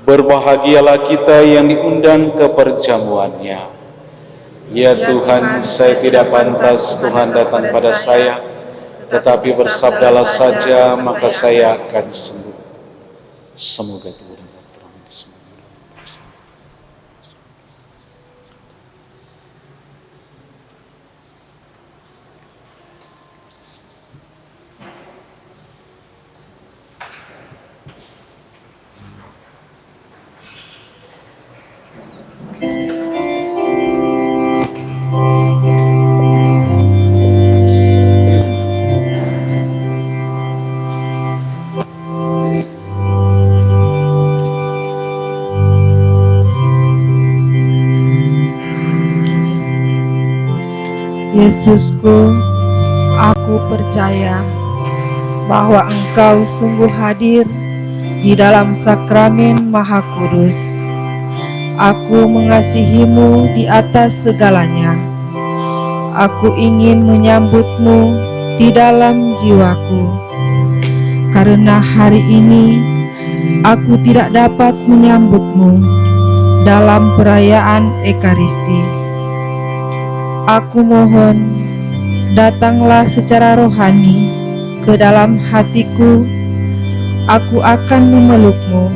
Berbahagialah kita yang diundang ke perjamuannya. Ya Tuhan, saya tidak pantas Tuhan datang pada saya, tetapi bersabdalah saja maka saya akan sembuh. Semoga Tuhan dapat terang disembuhkan. Yesusku, aku percaya bahwa Engkau sungguh hadir di dalam sakramen Maha Kudus. Aku mengasihi-Mu di atas segalanya. Aku ingin menyambut-Mu di dalam jiwaku. Karena hari ini aku tidak dapat menyambut-Mu dalam perayaan Ekaristi. Aku mohon, datanglah secara rohani ke dalam hatiku. Aku akan memeluk-Mu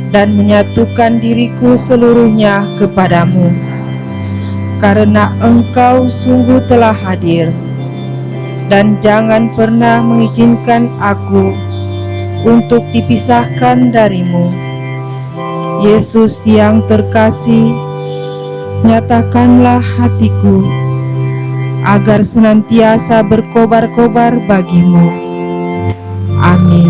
dan menyatukan diriku seluruhnya kepadamu. Karena Engkau sungguh telah hadir, dan jangan pernah mengizinkan aku untuk dipisahkan dari-Mu. Yesus yang terkasih, nyatakanlah hatiku agar senantiasa berkobar-kobar bagi-Mu. Amin.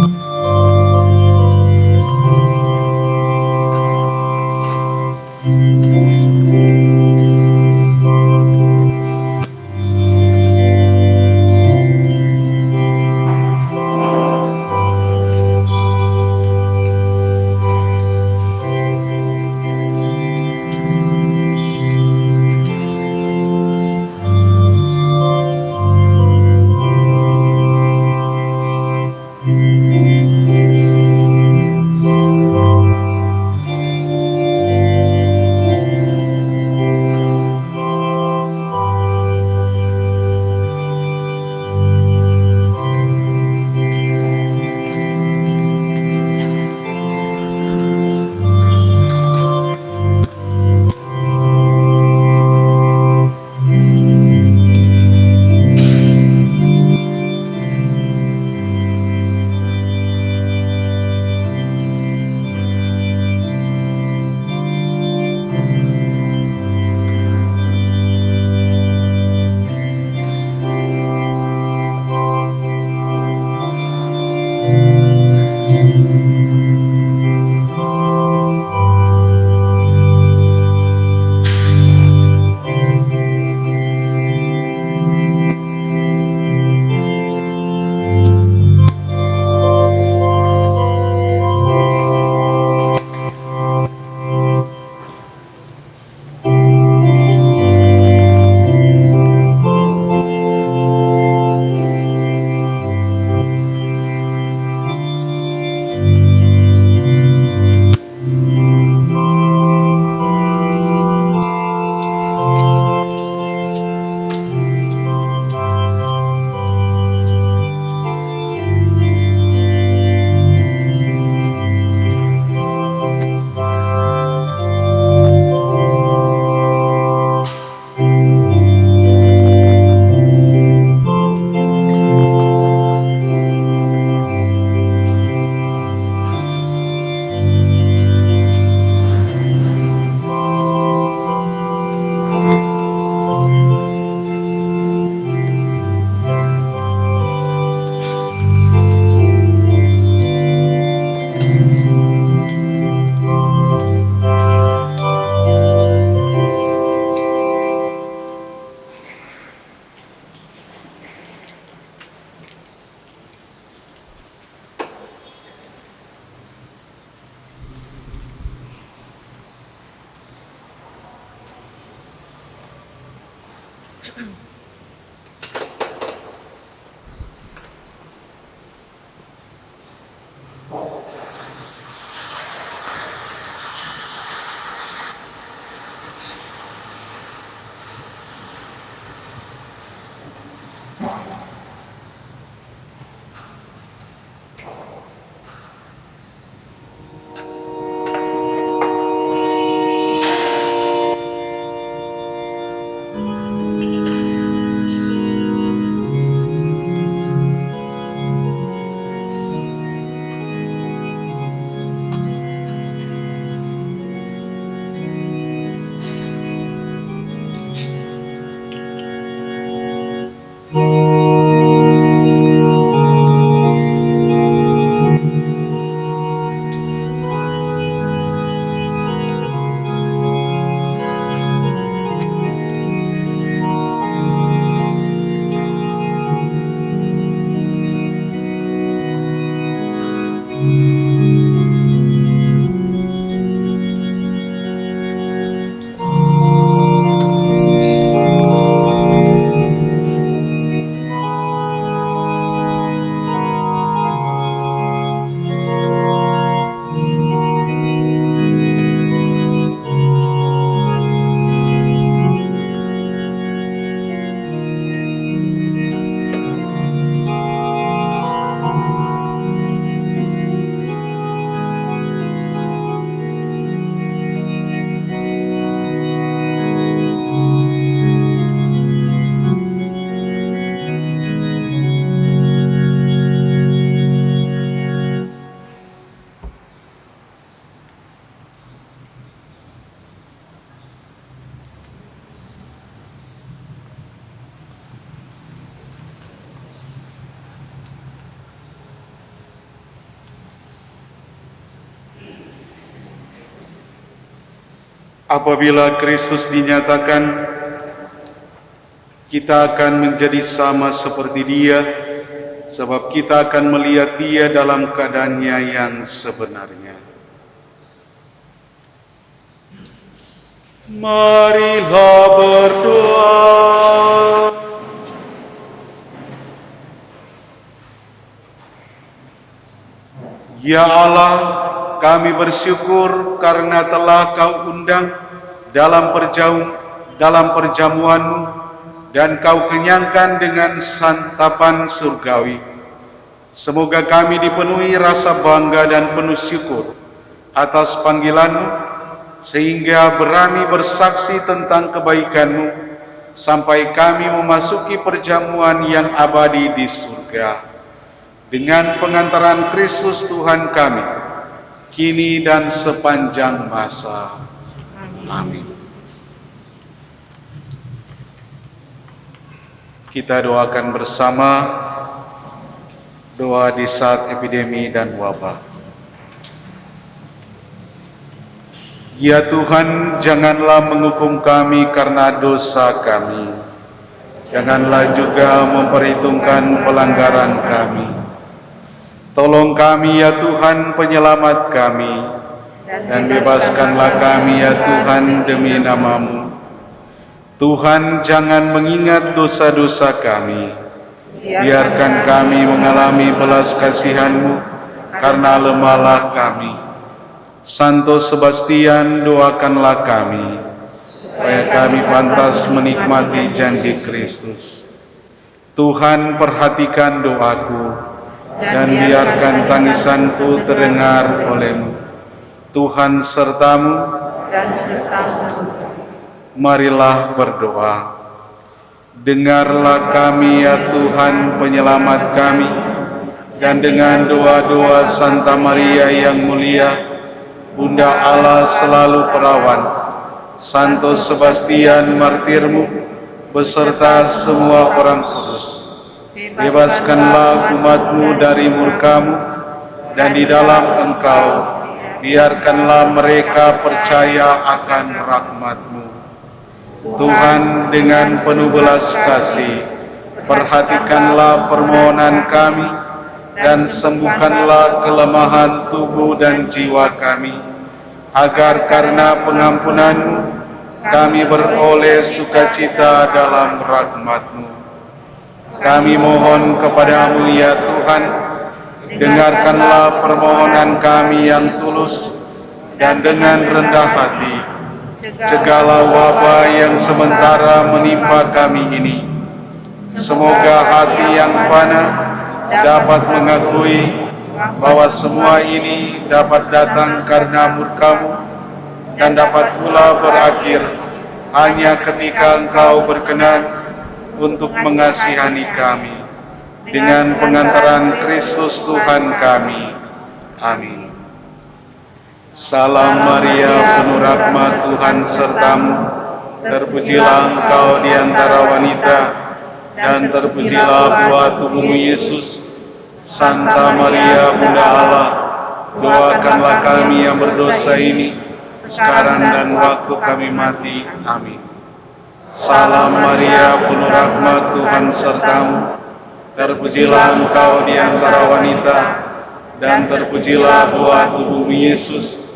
Apabila Kristus dinyatakan, kita akan menjadi sama seperti Dia, sebab kita akan melihat Dia dalam keadaannya yang sebenarnya. Marilah berdoa. Ya Allah, kami bersyukur karena telah Kau undang dalam perjamuan-Mu dan Kau kenyangkan dengan santapan surgawi. Semoga kami dipenuhi rasa bangga dan penuh syukur atas panggilan-Mu, sehingga berani bersaksi tentang kebaikan-Mu sampai kami memasuki perjamuan yang abadi di surga. Dengan pengantaran Kristus Tuhan kami, kini dan sepanjang masa. Amin. Kita doakan bersama doa di saat epidemi dan wabah. Ya Tuhan, janganlah menghukum kami karena dosa kami. Janganlah juga memperhitungkan pelanggaran kami. Tolong kami ya Tuhan, penyelamat kami, dan bebaskanlah kami ya Tuhan demi nama-Mu. Tuhan, jangan mengingat dosa-dosa kami. Biarkan kami mengalami belas kasihan-Mu, karena lemahlah kami. Santo Sebastian, doakanlah kami, supaya kami pantas menikmati janji Kristus. Tuhan, perhatikan doaku, dan biarkan tangisanku terdengar oleh-Mu. Tuhan serta-Mu, Dan serta-Mu. Marilah berdoa. Dengarlah kami ya Tuhan, penyelamat kami, dan dengan doa-doa Santa Maria yang mulia, Bunda Allah selalu perawan, Santo Sebastian martirmu, beserta semua orang kudus, bebaskanlah umat-Mu dari murka-Mu, dan di dalam Engkau biarkanlah mereka percaya akan rahmat-Mu. Tuhan, dengan penuh belas kasih, perhatikanlah permohonan kami, dan sembuhkanlah kelemahan tubuh dan jiwa kami, agar karena pengampunan-Mu kami beroleh sukacita dalam rahmat-Mu. Kami mohon kepada-Mu ya Tuhan, dengarkanlah permohonan kami yang tulus, dan dengan rendah hati cegahlah wabah yang sementara menimpa kami ini. Semoga hati yang fana dapat mengakui bahwa semua ini dapat datang karena murka-Mu, dan dapat pula berakhir hanya ketika Engkau berkenan untuk mengasihani kami. Dengan pengantaran Kristus Tuhan kami. Amin. Salam Maria, penuh rahmat, Tuhan serta-Mu. Terpujilah Engkau di antara wanita, dan terpujilah buah tubuh-Mu Yesus. Santa Maria, Bunda Allah, doakanlah kami yang berdosa ini, sekarang dan waktu kami mati. Amin. Salam Maria, penuh rahmat, Tuhan serta-Mu. Terpujilah Engkau di antara wanita, dan terpujilah buah tubuhmu Yesus.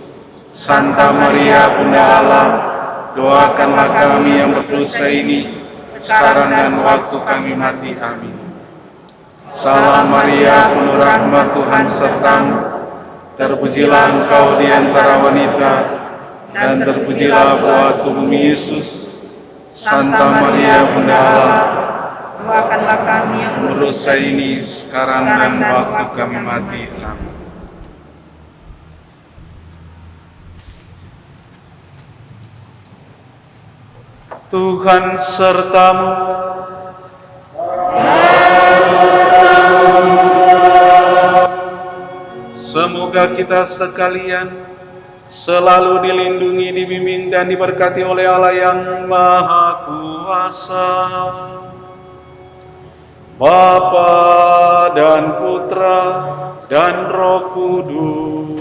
Santa Maria Bunda Allah, doakanlah kami yang berdosa ini, sekarang dan waktu kami mati. Amin. Salam Maria, penuh rahmat, Tuhan sertamu, terpujilah engkau di antara wanita, dan terpujilah buah tubuhmu Yesus. Santa Maria Bunda Allah, doakanlah kami yang berdosa ini, sekarang dan waktu kami mati. Amin. Tuhan sertamu. Semoga kita sekalian selalu dilindungi, dibimbing, dan diberkati oleh Allah yang Maha Kuasa, Bapa dan Putra dan Roh Kudus.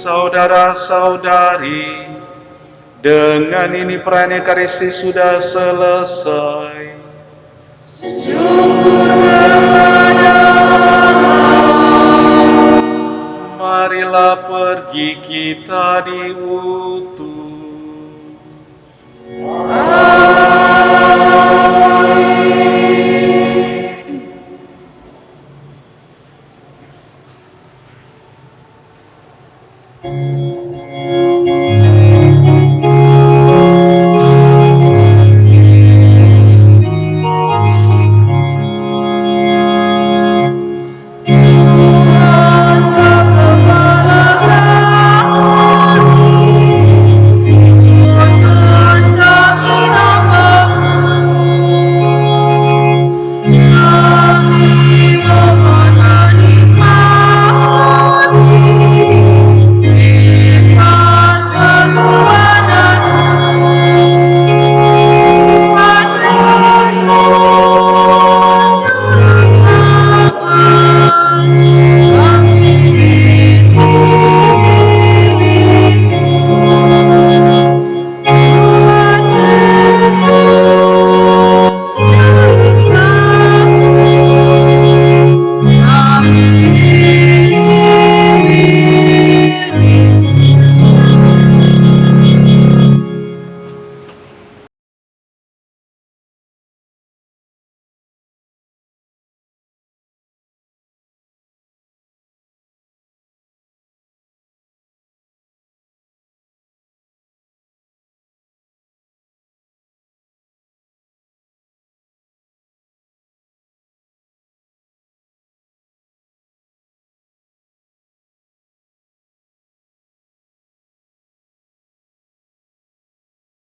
Saudara-saudari, dengan ini perayaan Ekaristi sudah selesai. Marilah pergi kita diutus